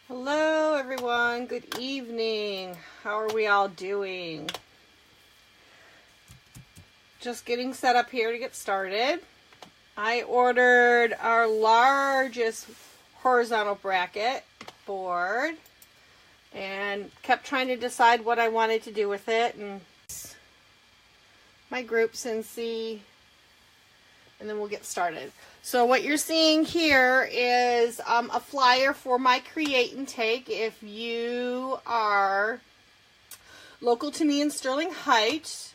Hello everyone, good evening. How are we all doing? Just getting set up here to get started. I ordered our largest horizontal bracket board and kept trying to decide what I wanted to do with it and my groups and see, and then we'll get started. So what you're seeing here is a flyer for my Create and Take. If you are local to me in Sterling Heights,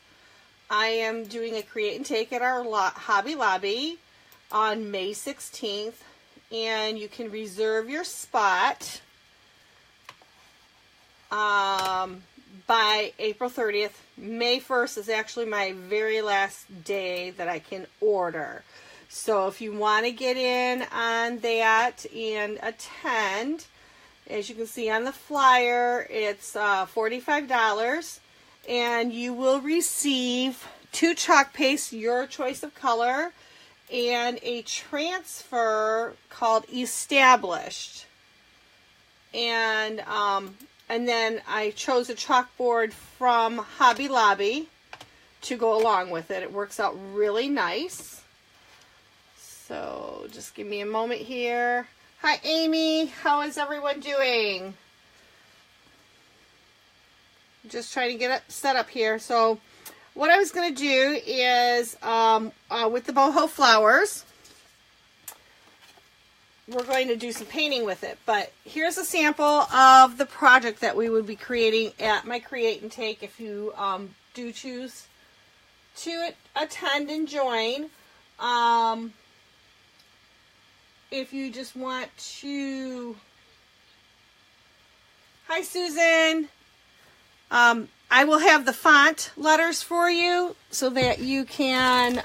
I am doing a Create and Take at our Hobby Lobby on May 16th, and you can reserve your spot by April 30th. May 1st is actually my very last day that I can order. So if you want to get in on that and attend, as you can see on the flyer, it's $45, and you will receive 2 chalk pastes, your choice of color, and a transfer called Established. And then I chose a chalkboard from Hobby Lobby to go along with it. It works out really nice. So just give me a moment here. Hi, Amy. How is everyone doing? Just trying to get it set up here. So what I was going to do is with the Boho Flowers, we're going to do some painting with it. But here's a sample of the project that we would be creating at my Create and Take if you do choose to attend and join. If you just want to... Hi, Susan. I will have the font letters for you so that you can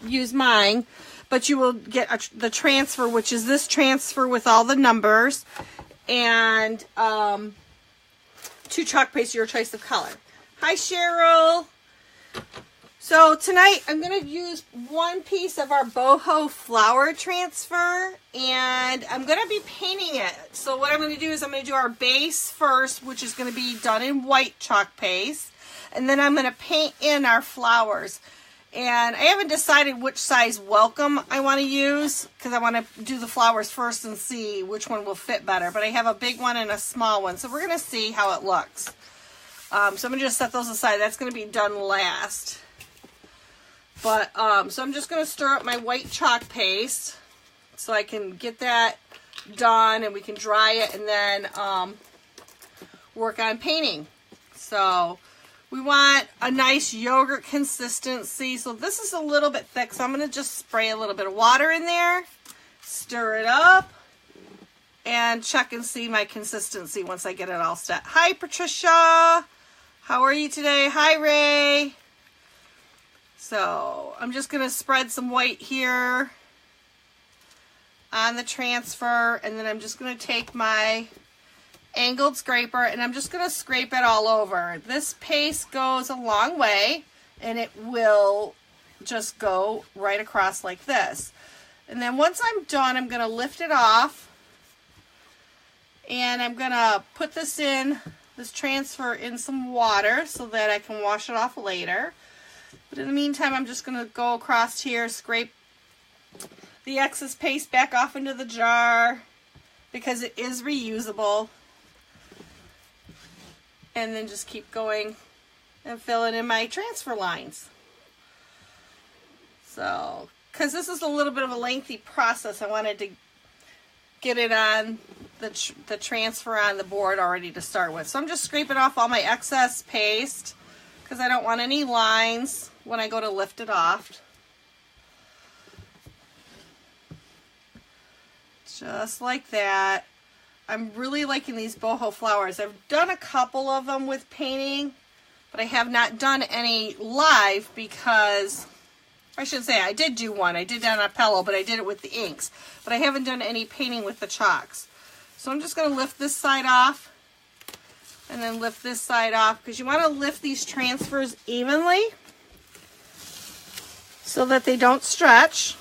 use mine. But you will get the transfer, which is this transfer with all the numbers, and 2 chalk pastes, your choice of color. Hi, Cheryl. So tonight I'm going to use one piece of our Boho flower transfer, and I'm going to be painting it. So what I'm going to do is I'm going to do our base first, which is going to be done in white chalk paste, and then I'm going to paint in our flowers. And I haven't decided which size welcome I want to use because I want to do the flowers first and see which one will fit better. But I have a big one and a small one, so we're going to see how it looks. So I'm going to just set those aside. That's going to be done last. But so I'm just going to stir up my white chalk paste so I can get that done and we can dry it and then work on painting. So we want a nice yogurt consistency. So this is a little bit thick, so I'm going to just spray a little bit of water in there, stir it up, and check and see my consistency once I get it all set. Hi, Patricia. How are you today? Hi, Ray. So I'm just going to spread some white here on the transfer, and then I'm just going to take my angled scraper and I'm just going to scrape it all over. This paste goes a long way, and it will just go right across like this. And then once I'm done, I'm going to lift it off, and I'm going to put this transfer in some water so that I can wash it off later. But in the meantime, I'm just going to go across here, scrape the excess paste back off into the jar because it is reusable. And then just keep going and filling in my transfer lines. So, because this is a little bit of a lengthy process, I wanted to get it on the transfer on the board already to start with. So I'm just scraping off all my excess paste because I don't want any lines when I go to lift it off. Just like that. I'm really liking these Boho flowers. I've done a couple of them with painting, but I have not done any live because, I should say, I did do one. I did it on a pillow, but I did it with the inks. But I haven't done any painting with the chalks. So I'm just going to lift this side off and then lift this side off because you want to lift these transfers evenly so that they don't stretch.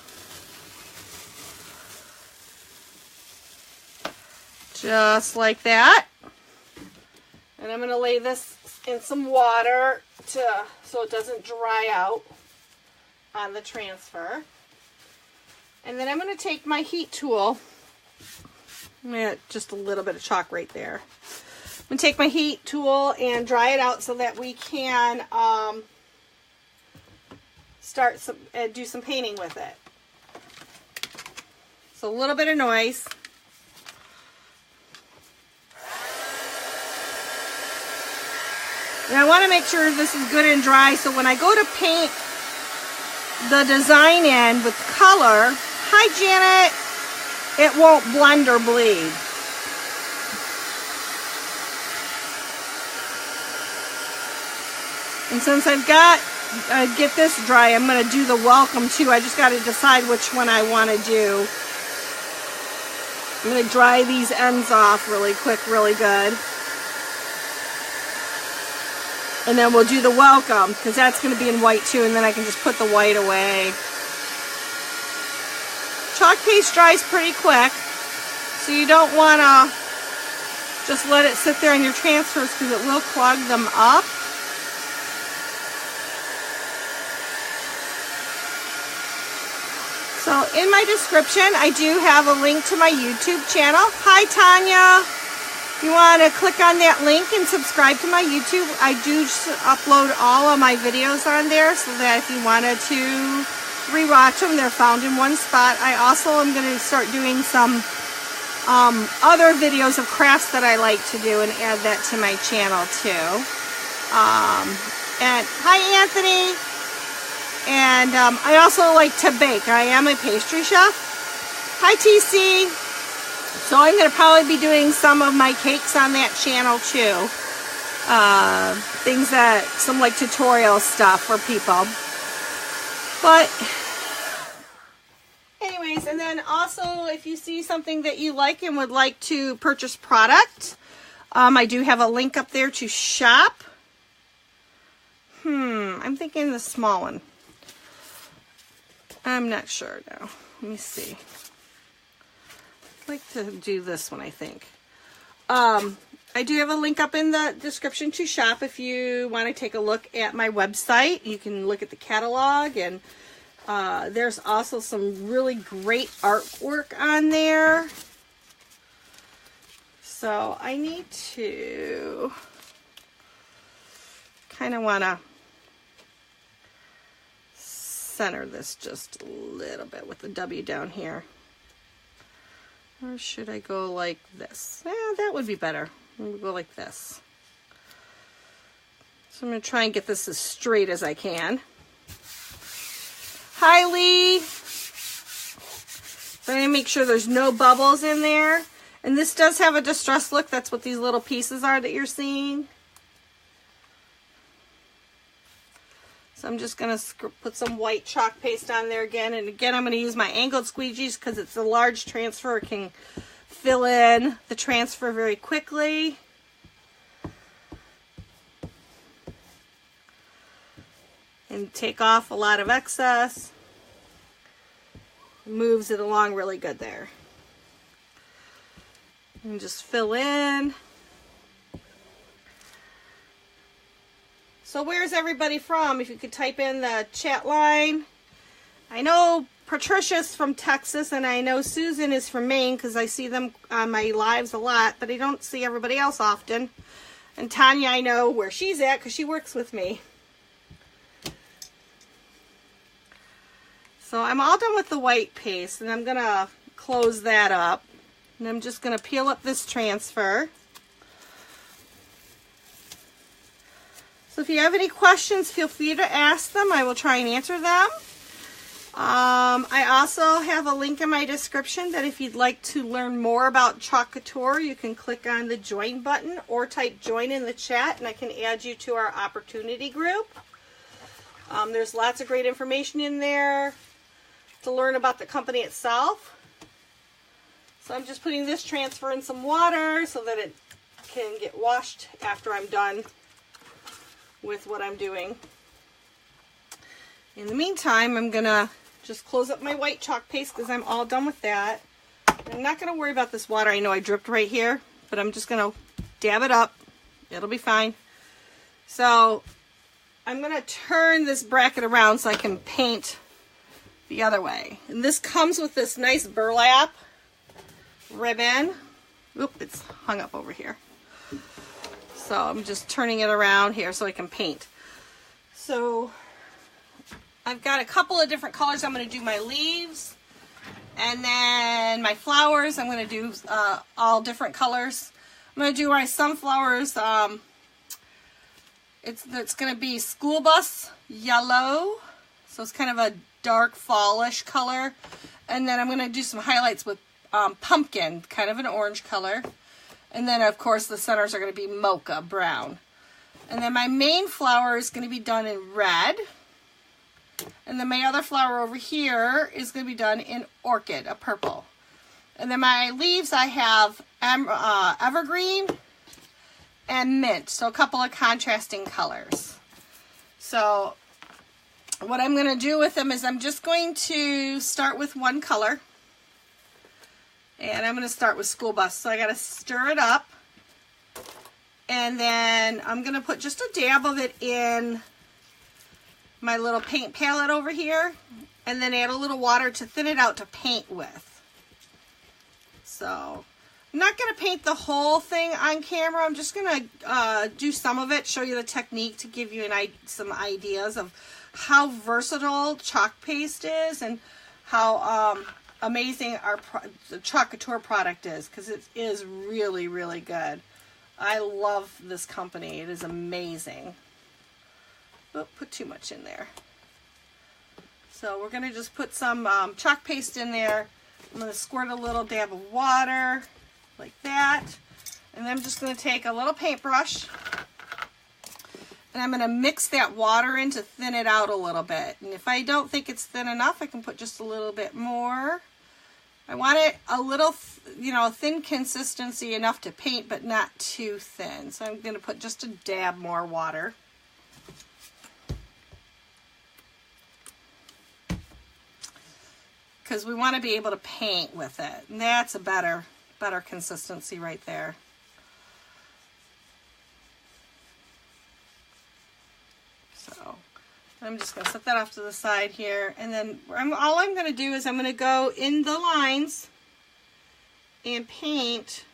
Just like that. And I'm going to lay this in some water so it doesn't dry out on the transfer. And then I'm going to take my heat tool. Just a little bit of chalk right there. I'm going to take my heat tool and dry it out so that we can do some painting with it. So a little bit of noise. And I want to make sure this is good and dry, so when I go to paint the design in with color, hi Janet, it won't blend or bleed. And since I've got get this dry, I'm going to do the welcome too. I just got to decide which one I want to do. I'm going to dry these ends off really quick, really good. And then we'll do the welcome, because that's going to be in white too, and then I can just put the white away. Chalk paste dries pretty quick, so you don't want to just let it sit there in your transfers because it will clog them up. So in my description, I do have a link to my YouTube channel. Hi, Tanya. You want to click on that link and subscribe to my YouTube. I do upload all of my videos on there so that if you wanted to rewatch them, they're found in one spot. I also am going to start doing some other videos of crafts that I like to do and add that to my channel too. And hi, Anthony. And I also like to bake. I am a pastry chef. Hi, TC. So I'm going to probably be doing some of my cakes on that channel too. Things that, some like tutorial stuff for people. But anyways, and then also if you see something that you like and would like to purchase product, I do have a link up there to shop. I'm thinking the small one. I'm not sure now. Let me see. I'd like to do this one, I think. I do have a link up in the description to shop if you want to take a look at my website. You can look at the catalog, and there's also some really great artwork on there. So I need to kind of want to center this just a little bit with the W down here. Or should I go like this? That would be better. We'll go like this. So I'm going to try and get this as straight as I can. Hi, Lee. So I'm going to make sure there's no bubbles in there. And this does have a distressed look. That's what these little pieces are that you're seeing. So I'm just going to put some white chalk paste on there again. And again, I'm going to use my angled squeegees because it's a large transfer. It can fill in the transfer very quickly. And take off a lot of excess. It moves it along really good there. And just fill in. So where's everybody from? If you could type in the chat line. I know Patricia's from Texas, and I know Susan is from Maine because I see them on my lives a lot, but I don't see everybody else often. And Tanya, I know where she's at because she works with me. So I'm all done with the white paste, and I'm going to close that up. And I'm just going to peel up this transfer. So if you have any questions, feel free to ask them. I will try and answer them. I also have a link in my description that if you'd like to learn more about Chalk Couture, you can click on the join button or type join in the chat, and I can add you to our opportunity group. There's lots of great information in there to learn about the company itself. So I'm just putting this transfer in some water so that it can get washed after I'm done with what I'm doing. In the meantime, I'm gonna just close up my white chalk paste because I'm all done with that. I'm not going to worry about this water. I know I dripped right here, but I'm just going to dab it up. It'll be fine. So I'm going to turn this bracket around so I can paint the other way. And this comes with this nice burlap ribbon. Oop, it's hung up over here. So I'm just turning it around here so I can paint. So I've got a couple of different colors. I'm going to do my leaves, and then my flowers. I'm going to do all different colors. I'm going to do my sunflowers. It's going to be school bus yellow. So it's kind of a dark fallish color. And then I'm going to do some highlights with pumpkin, kind of an orange color. And then, of course, the centers are going to be mocha brown. And then my main flower is going to be done in red. And then my other flower over here is going to be done in orchid, a purple. And then my leaves, I have evergreen and mint. So a couple of contrasting colors. So what I'm going to do with them is I'm just going to start with one color. And I'm going to start with school bus. So I got to stir it up. And then I'm going to put just a dab of it in my little paint palette over here. And then add a little water to thin it out to paint with. So I'm not going to paint the whole thing on camera. I'm just going to do some of it, show you the technique to give you some ideas of how versatile chalk paste is and how amazing the Chalk Couture product is, because it is really, really good. I love this company. It is amazing. Oh, put too much in there. So we're going to just put some chalk paste in there. I'm going to squirt a little dab of water like that. And then I'm just going to take a little paintbrush and I'm going to mix that water in to thin it out a little bit. And if I don't think it's thin enough, I can put just a little bit more. I want it a little, thin consistency, enough to paint, but not too thin. So I'm going to put just a dab more water. Because we want to be able to paint with it. And that's a better consistency right there. So I'm just going to set that off to the side here. And then all I'm going to do is I'm going to go in the lines and paint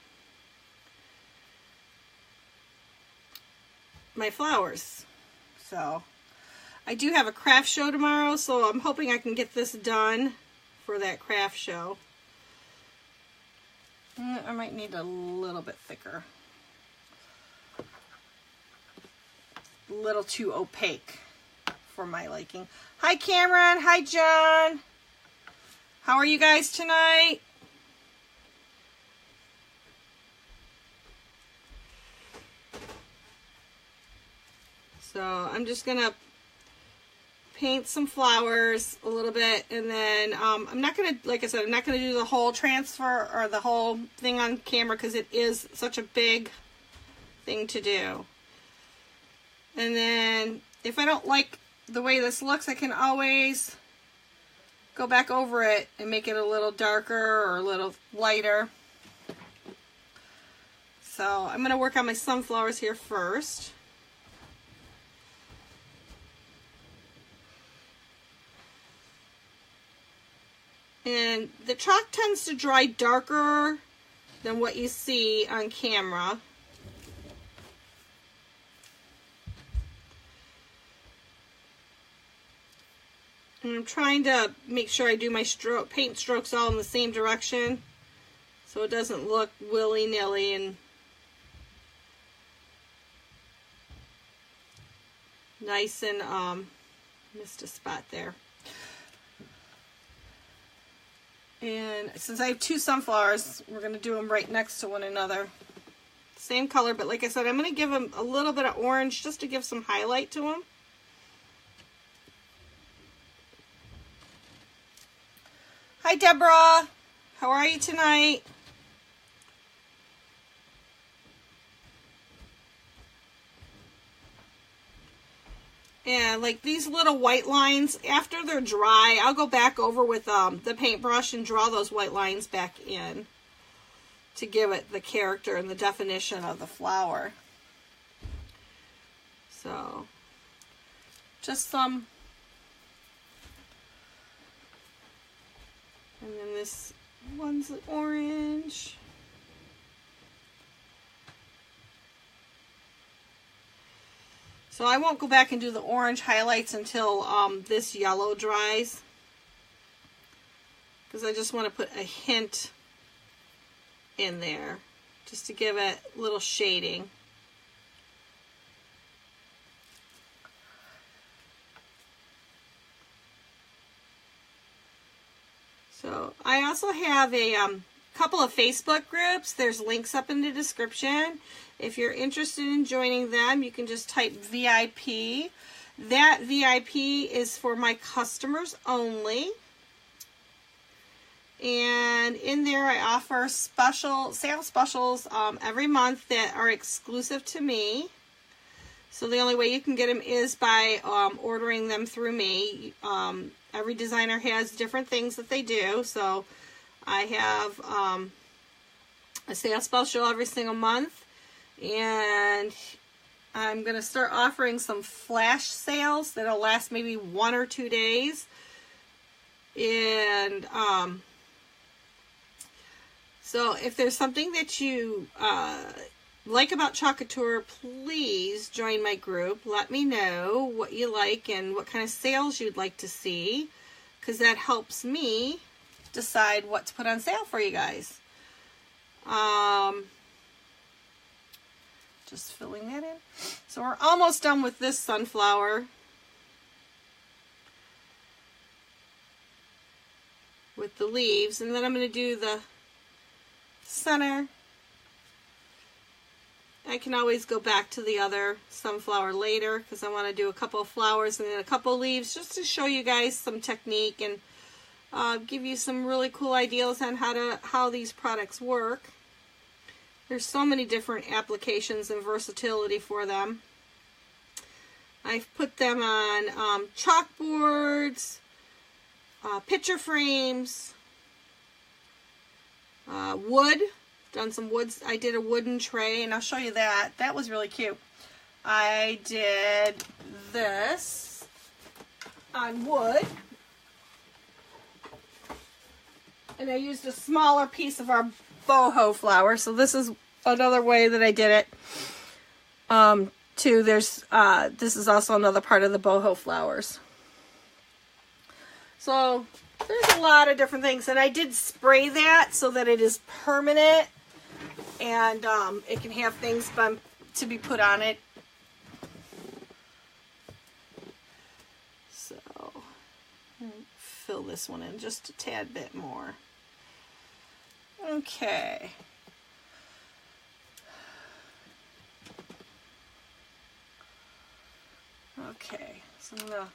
my flowers. So I do have a craft show tomorrow, so I'm hoping I can get this done for that craft show. I might need a little bit thicker. A little too opaque for my liking. Hi Cameron, hi John. How are you guys tonight? So I'm just gonna paint some flowers a little bit, and then I'm not gonna, like I said, I'm not gonna do the whole transfer or the whole thing on camera because it is such a big thing to do. And then if I don't like the way this looks, I can always go back over it and make it a little darker or a little lighter. So I'm gonna work on my sunflowers here first. And the chalk tends to dry darker than what you see on camera. And I'm trying to make sure I do my paint strokes all in the same direction so it doesn't look willy-nilly and nice and missed a spot there. And since I have two sunflowers, we're going to do them right next to one another. Same color, but like I said, I'm going to give them a little bit of orange just to give some highlight to them. Hi, Deborah. How are you tonight? And like these little white lines, after they're dry, I'll go back over with the paintbrush and draw those white lines back in to give it the character and the definition of the flower. So, just some. And then this one's orange. So I won't go back and do the orange highlights until this yellow dries, because I just want to put a hint in there just to give it a little shading. So I also have a couple of Facebook groups. There's links up in the description. If you're interested in joining them, you can just type VIP. That VIP is for my customers only. And in there I offer sale specials every month that are exclusive to me. So the only way you can get them is by ordering them through me. Every designer has different things that they do. So I have a sale special every single month. And I'm going to start offering some flash sales that'll last maybe 1 or 2 days. And so if there's something that you like about Couture, please join my group. Let me know what you like and what kind of sales you'd like to see, because that helps me decide what to put on sale for you guys. Just filling that in. So we're almost done with this sunflower. With the leaves, and then I'm going to do the center. I can always go back to the other sunflower later because I want to do a couple of flowers and then a couple of leaves just to show you guys some technique and give you some really cool ideas on how these products work. There's so many different applications and versatility for them. I've put them on chalkboards, picture frames, wood. Done some woods. I did a wooden tray, and I'll show you that. That was really cute. I did this on wood, and I used a smaller piece of our boho flower. So this is another way that I did it. Too. There's this is also another part of the boho flowers. So there's a lot of different things, and I did spray that so that it is permanent, and it can have things to be put on it. So fill this one in just a tad bit more. Okay. Okay, so I'm gonna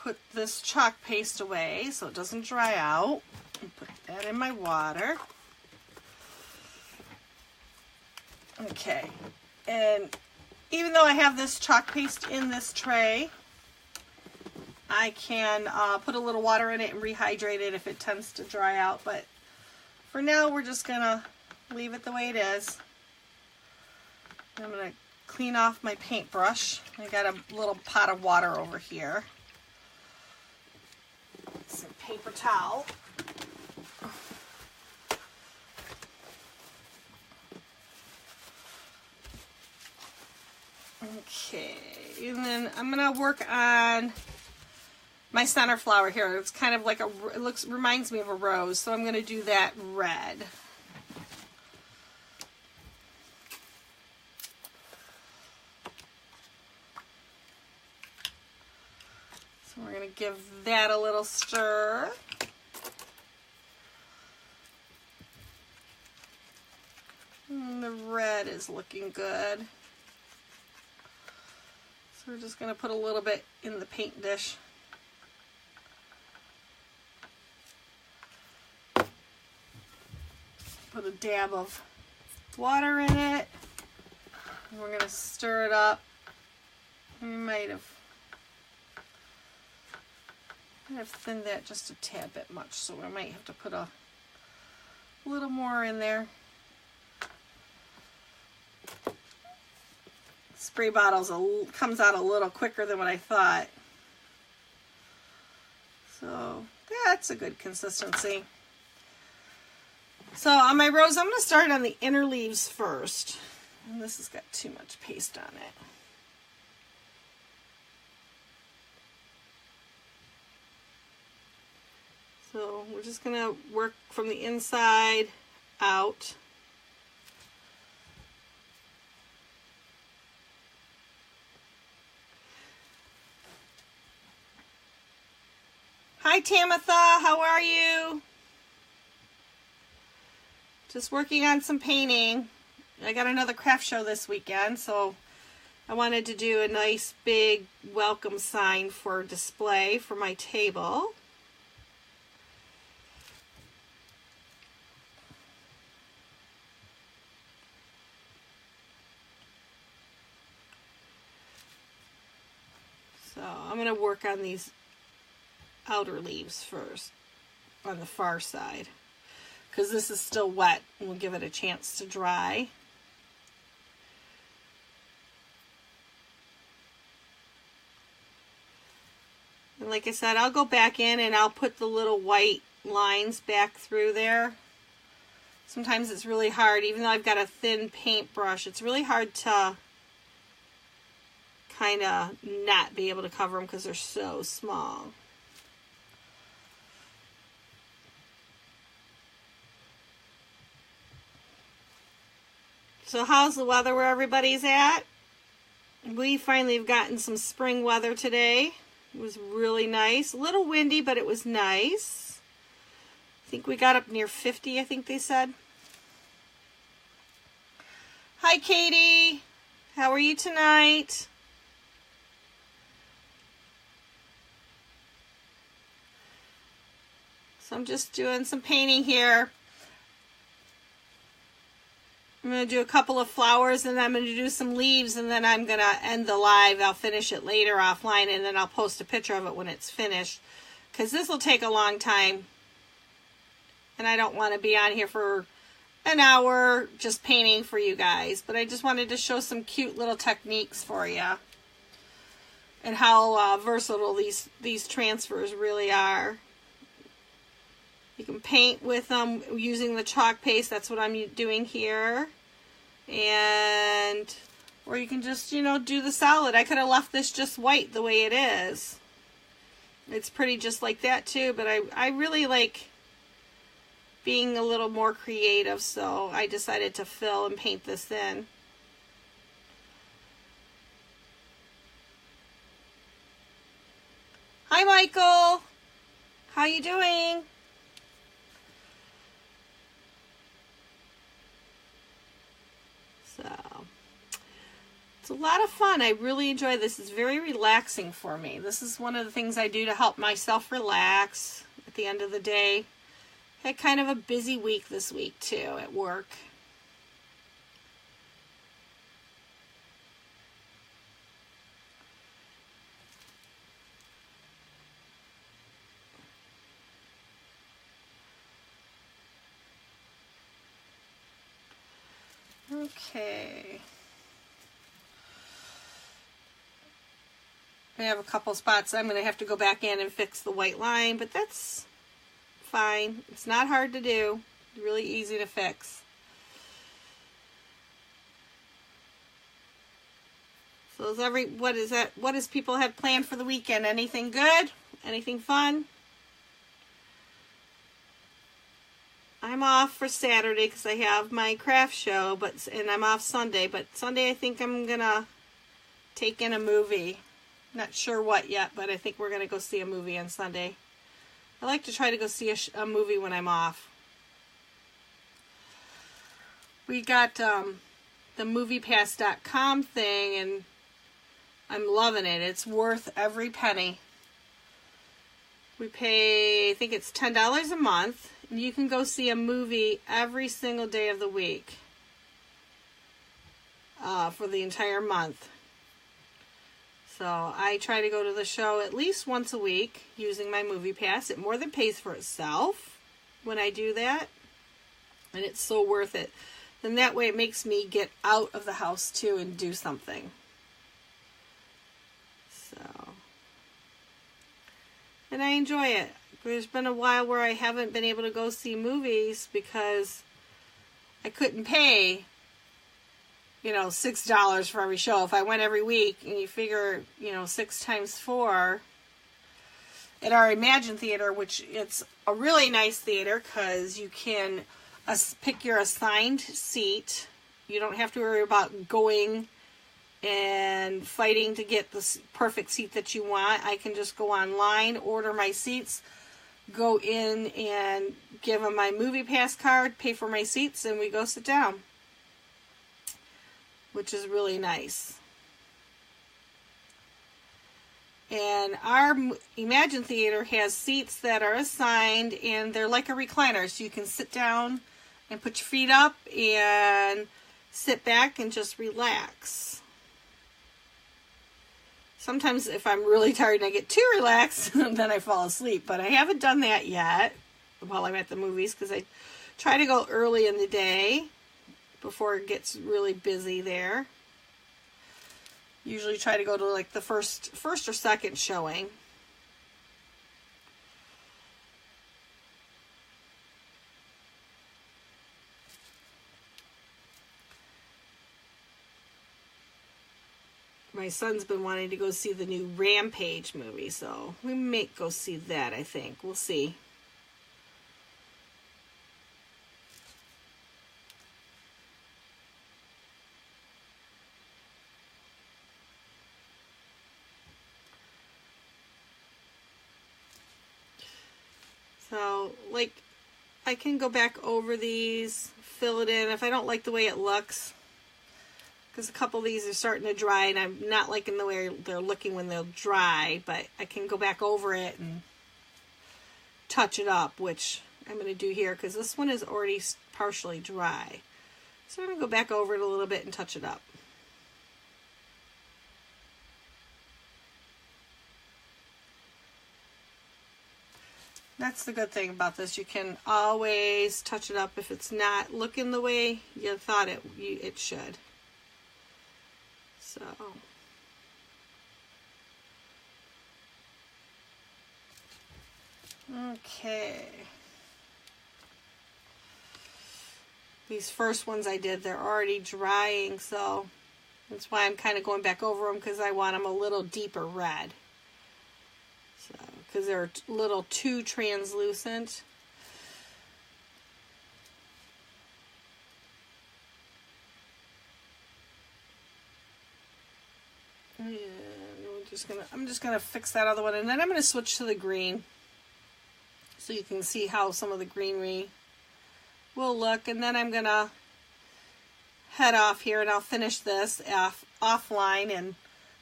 put this chalk paste away so it doesn't dry out, and put that in my water. Okay, and even though I have this chalk paste in this tray, I can put a little water in it and rehydrate it if it tends to dry out, but for now we're just gonna leave it the way it is. I'm gonna clean off my paintbrush. I got a little pot of water over here. Some paper towel. Okay, and then I'm gonna work on my center flower here. It's kind of like reminds me of a rose, so I'm gonna do that red. So we're gonna give that a little stir. And the red is looking good. So we're just going to put a little bit in the paint dish. Put a dab of water in it. And we're going to stir it up. I might have thinned that just a tad bit much, so I might have to put a little more in there. Spray bottles comes out a little quicker than what I thought. So that's a good consistency. So on my rose, I'm going to start on the inner leaves first. And this has got too much paste on it. So we're just going to work from the inside out. Hi Tamitha, how are you? Just working on some painting. I got another craft show this weekend, so I wanted to do a nice big welcome sign for display for my table. So I'm going to work on these outer leaves first on the far side, because this is still wet and we'll give it a chance to dry. And like I said, I'll go back in and I'll put the little white lines back through there. Sometimes it's really hard, even though I've got a thin paintbrush, it's really hard to kind of not be able to cover them because they're so small. So how's the weather where everybody's at? We finally have gotten some spring weather today. It was really nice. A little windy, but it was nice. I think we got up near 50, I think they said. Hi, Katie. How are you tonight? So I'm just doing some painting here. I'm going to do a couple of flowers, and then I'm going to do some leaves, and then I'm going to end the live. I'll finish it later offline, and then I'll post a picture of it when it's finished, because this will take a long time, and I don't want to be on here for an hour just painting for you guys, but I just wanted to show some cute little techniques for you and how versatile these transfers really are. You can paint with them using the chalk paste. That's what I'm doing here. And, or you can just, you know, do the solid. I could have left this just white the way it is. It's pretty just like that too, but I really like being a little more creative, so I decided to fill and paint this in. Hi, Michael. How you doing? So, it's a lot of fun. I really enjoy this. It's very relaxing for me. This is one of the things I do to help myself relax at the end of the day. Had kind of a busy week this week too at work. Okay. I have a couple spots I'm going to have to go back in and fix the white line, but that's fine. It's not hard to do. Really easy to fix. So what does people have planned for the weekend? Anything good? Anything fun? I'm off for Saturday because I have my craft show, and I'm off Sunday. But Sunday I think I'm gonna take in a movie. Not sure what yet, but I think we're gonna go see a movie on Sunday. I like to try to go see a movie when I'm off. We got the MoviePass.com thing, and I'm loving it. It's worth every penny. We pay, I think it's $10 a month. And you can go see a movie every single day of the week for the entire month. So I try to go to the show at least once a week using my movie pass. It more than pays for itself when I do that. And it's so worth it. Then that way it makes me get out of the house too and do something. So, and I enjoy it. There's been a while where I haven't been able to go see movies because I couldn't pay, you know, $6 for every show. If I went every week, and you figure, you know, 6 times 4 at our Imagine Theater, which it's a really nice theater because you can pick your assigned seat. You don't have to worry about going and fighting to get the perfect seat that you want. I can just go online, order my seats, go in and give them my movie pass card, pay for my seats, and we go sit down, which is really nice. And our Imagine Theater has seats that are assigned, and they're like a recliner, so you can sit down and put your feet up and sit back and just relax. Sometimes if I'm really tired and I get too relaxed, then I fall asleep. But I haven't done that yet while I'm at the movies because I try to go early in the day before it gets really busy there. Usually try to go to like the first or second showing. My son's been wanting to go see the new Rampage movie, so we may go see that, I think. We'll see. So, like, I can go back over these, fill it in if I don't like the way it looks. Because a couple of these are starting to dry, and I'm not liking the way they're looking when they'll dry, but I can go back over it and touch it up, which I'm going to do here because this one is already partially dry. So I'm going to go back over it a little bit and touch it up. That's the good thing about this. You can always touch it up if it's not looking the way you thought it should. So, okay. These first ones I did, they're already drying, so that's why I'm kind of going back over them because I want them a little deeper red. So, because they're a little too translucent. And I'm just gonna fix that other one, and then I'm gonna switch to the green so you can see how some of the greenery will look, and then I'm gonna head off here and I'll finish this offline and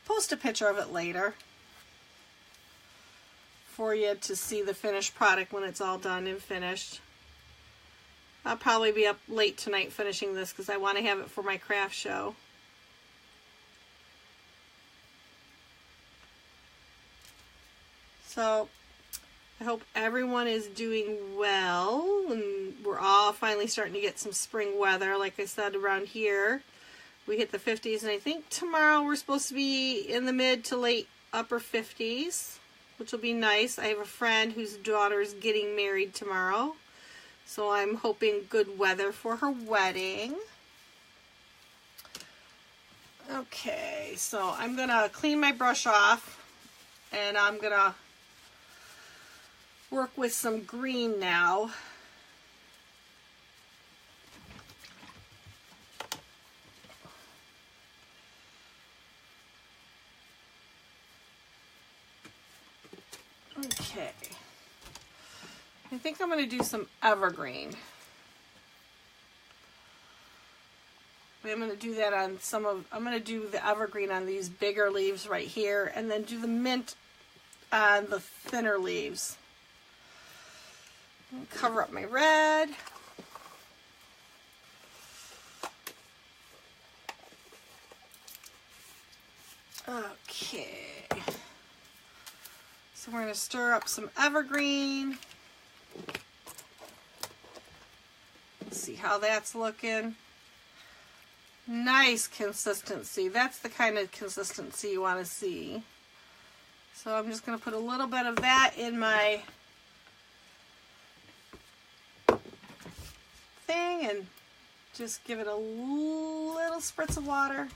post a picture of it later for you to see the finished product when it's all done and finished. I'll probably be up late tonight finishing this because I want to have it for my craft show. So, I hope everyone is doing well, and we're all finally starting to get some spring weather. Like I said, around here, we hit the 50s, and I think tomorrow we're supposed to be in the mid to late upper 50s, which will be nice. I have a friend whose daughter is getting married tomorrow, so I'm hoping good weather for her wedding. Okay, so I'm going to clean my brush off, and I'm going to work with some green now. Okay. I think I'm going to do some evergreen. I'm going to do that on I'm going to do the evergreen on these bigger leaves right here, and then do the mint on the thinner leaves. Cover up my red. Okay. So we're going to stir up some evergreen. Let's see how that's looking. Nice consistency. That's the kind of consistency you want to see. So I'm just going to put a little bit of that in my thing and just give it a little spritz of water.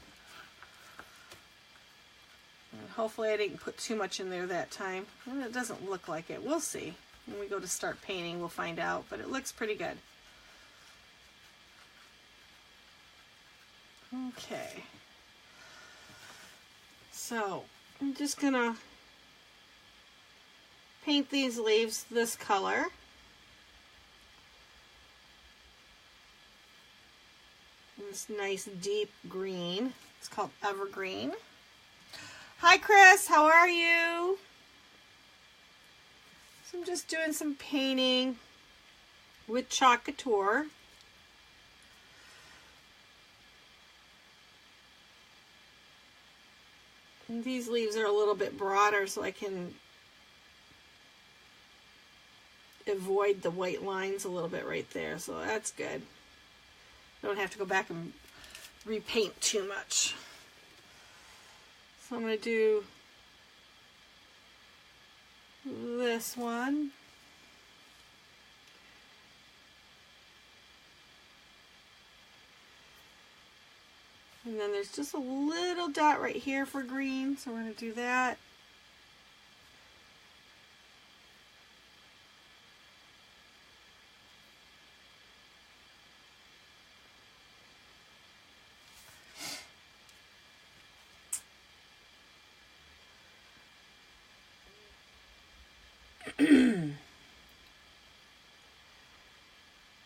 And hopefully I didn't put too much in there that time. And it doesn't look like it. We'll see. When we go to start painting, we'll find out. But it looks pretty good. Okay. So I'm just going to paint these leaves this color. This nice deep green. It's called evergreen. Hi Chris, how are you? So I'm just doing some painting with chalk Couture. And these leaves are a little bit broader so I can avoid the white lines a little bit right there, so that's good. Don't have to go back and repaint too much. So I'm going to do this one. And then there's just a little dot right here for green, so we're going to do that.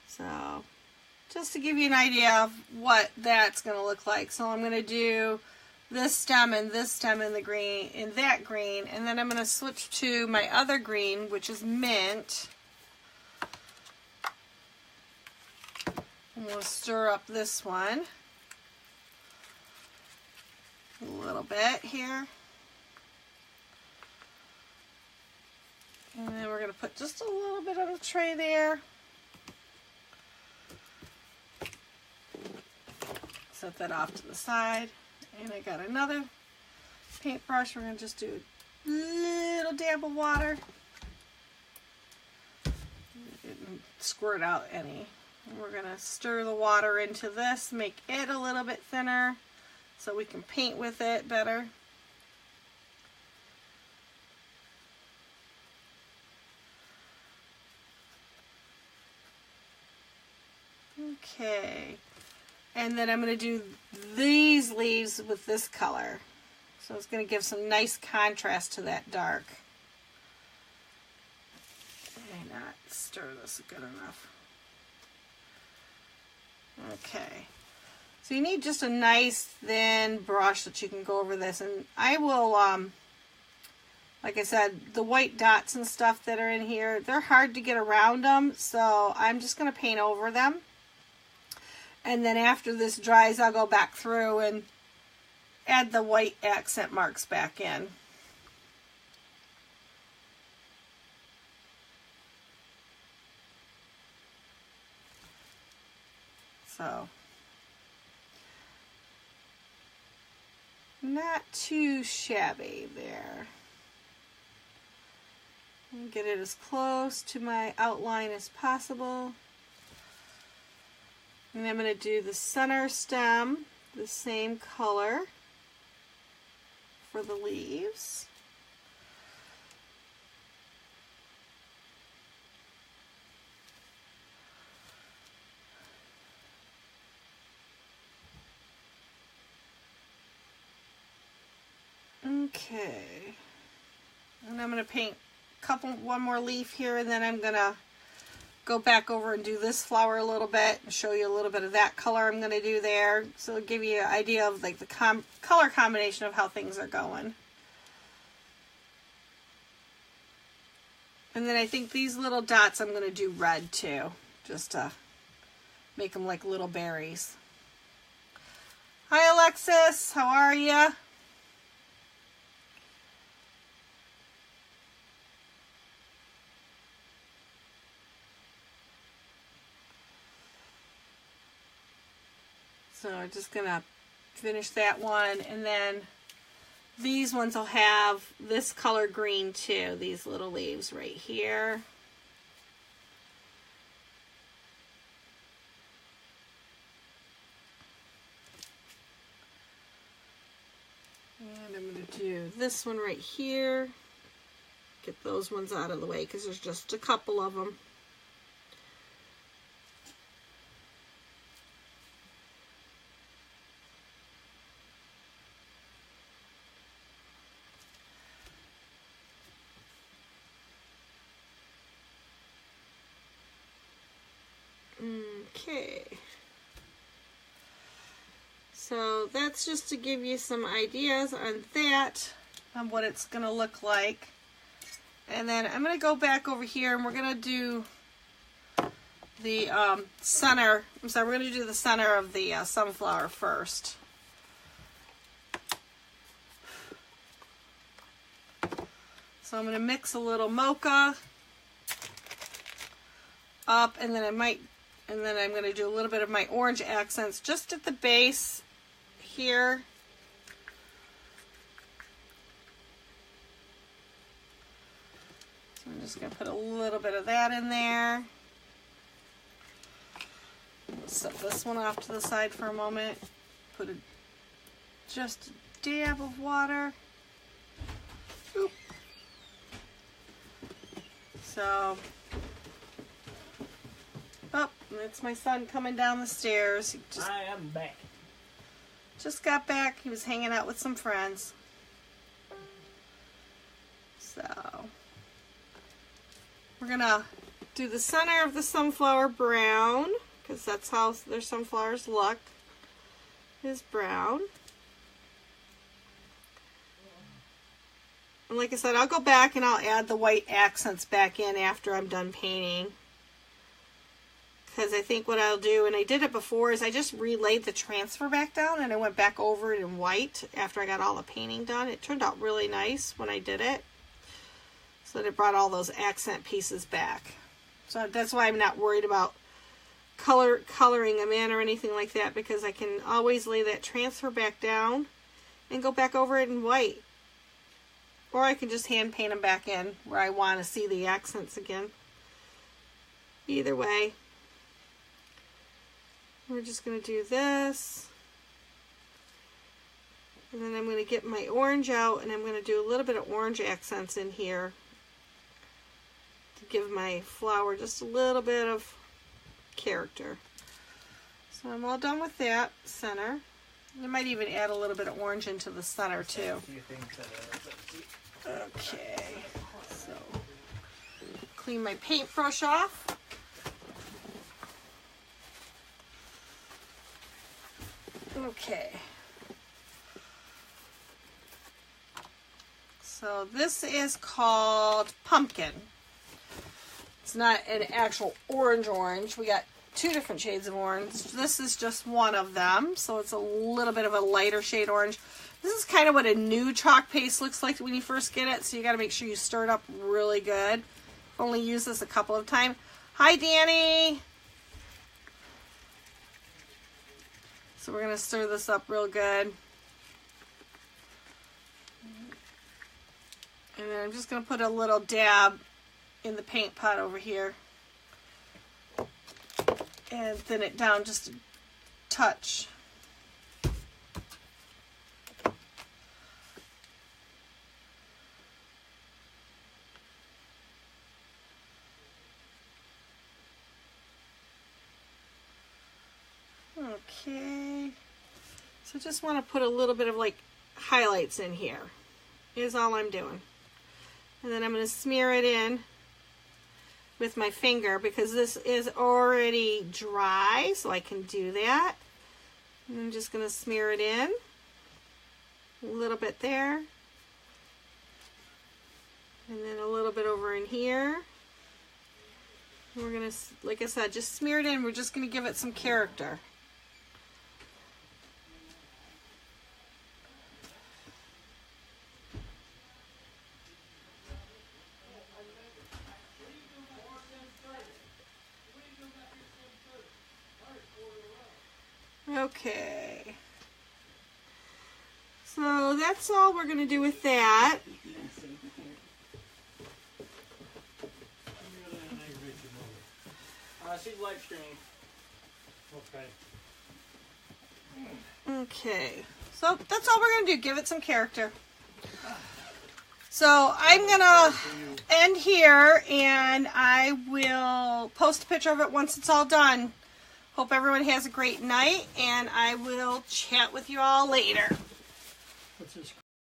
So, just to give you an idea of what that's going to look like. So I'm going to do this stem and the green and that green, and then I'm going to switch to my other green, which is mint. And we'll stir up this one a little bit here. And then we're going to put just a little bit on the tray there. Set that off to the side. And I got another paintbrush. We're going to just do a little dab of water. Didn't squirt out any. And we're going to stir the water into this, make it a little bit thinner so we can paint with it better. Okay, and then I'm going to do these leaves with this color. So it's going to give some nice contrast to that dark. May not stir this good enough. Okay, so you need just a nice thin brush that you can go over this, and I will, like I said, the white dots and stuff that are in here, they're hard to get around them, so I'm just going to paint over them. And then after this dries, I'll go back through and add the white accent marks back in. So, not too shabby there. Get it as close to my outline as possible. And I'm going to do the center stem, the same color for the leaves. Okay. And I'm going to paint one more leaf here, and then I'm going to go back over and do this flower a little bit and show you a little bit of that color I'm going to do there. So it'll give you an idea of like the color combination of how things are going. And then I think these little dots I'm going to do red too, just to make them like little berries. Hi Alexis, how are you? So I'm just gonna finish that one, and then these ones will have this color green too, these little leaves right here. And I'm going to do this one right here. Get those ones out of the way because there's just a couple of them. Okay. So that's just to give you some ideas on that, on what it's going to look like. And then I'm going to go back over here and we're going to do the center. I'm sorry, we're going to do the center of the sunflower first. So I'm going to mix a little mocha up, and then I'm going to do a little bit of my orange accents just at the base here. So I'm just going to put a little bit of that in there. We'll set this one off to the side for a moment. Put just a dab of water. Oop. So, oh, that's my son coming down the stairs. I am back. Just got back. He was hanging out with some friends. So, we're going to do the center of the sunflower brown, because that's how their sunflowers look, is brown. And like I said, I'll go back and I'll add the white accents back in after I'm done painting. Because I think what I'll do, and I did it before, is I just relaid the transfer back down and I went back over it in white after I got all the painting done. It turned out really nice when I did it. So that it brought all those accent pieces back. So that's why I'm not worried about coloring them in or anything like that, because I can always lay that transfer back down and go back over it in white. Or I can just hand paint them back in where I want to see the accents again. Either way. We're just going to do this. And then I'm going to get my orange out and I'm going to do a little bit of orange accents in here to give my flower just a little bit of character. So I'm all done with that center. I might even add a little bit of orange into the center too. Okay, so clean my paintbrush off. Okay, so this is called Pumpkin. It's not an actual orange. We got two different shades of orange. This is just one of them, so it's a little bit of a lighter shade orange. This is kind of what a new chalk paste looks like when you first get it, so you got to make sure you stir it up really good. Only use this a couple of times. Hi, Danny! So we're going to stir this up real good. And then I'm just going to put a little dab in the paint pot over here. And thin it down just a touch. Okay, so just want to put a little bit of like highlights in here is all I'm doing. And then I'm going to smear it in with my finger because this is already dry, so I can do that. And I'm just going to smear it in a little bit there. And then a little bit over in here. And we're going to, like I said, just smear it in. We're just going to give it some character. Okay. So that's all we're going to do with that. She's live streaming. Okay. Okay. So that's all we're going to do. Give it some character. So I'm going to end here, and I will post a picture of it once it's all done. Hope everyone has a great night, and I will chat with you all later. What's this?